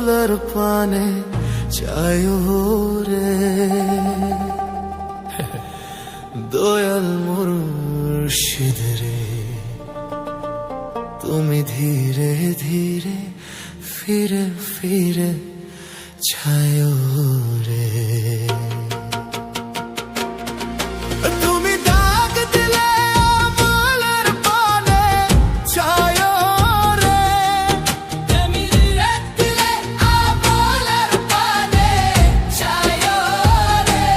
ভোলার পানে চায় রে দয়াল মুর্শিদ রে, তুমি ধীরে ধীরে ফিরে ফিরে ছায় রে। তুমি ডাক দিলে ভোলার পানে চায় রে, তুমি ধীরে দিলে ভোলার পানে চায় রে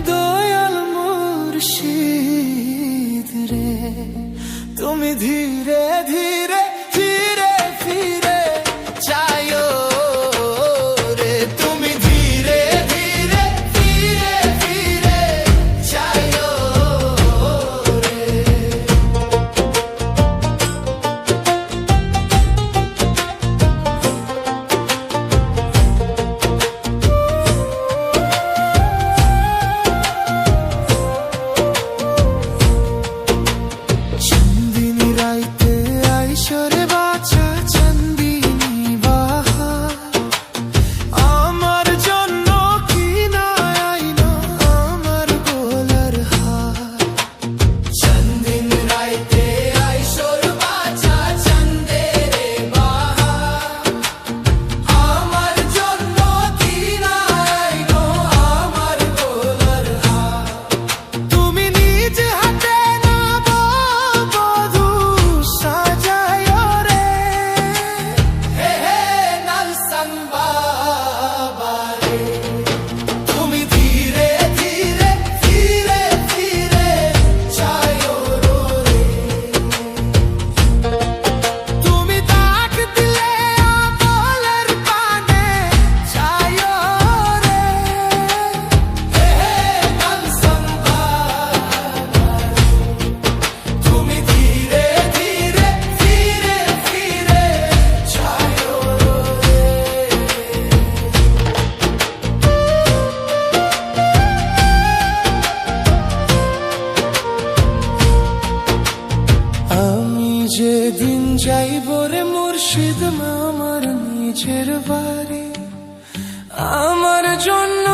দয়াল মুর্শিদ রে, তুমি ধীরে ধীরে ফিরে ফিরে চায় রে, তুমি ধীরে ধীরে ফিরে ফিরে চায় রে। চান্দিনী রাইতে আইসরে বাছা চান্দিনী বাহার, আমার জন্য কি না আইলো আমার গলার হার। চান্দিনী রাইতে আইসর বাছা চান্দেরে বাহার, আমার জন্য কি না আইলো আমার গলার হার। তুমি নিজ হাতে বধূ সাজায় রে, হে হে নালসান বাবা রে, তুমি ধীরে ধীরে ফিরে ফিরে চায় রে, তুমি ডাক দিলে ভোলার পানে চায় রে, হে হে নালসান বাবা, তুমি ধীরে ধীরে ফিরে ফিরে চায় রে। আমি যেদিন যাইব রে মুর্শিদ আমার নিজের বাড়ি, আমার জন্য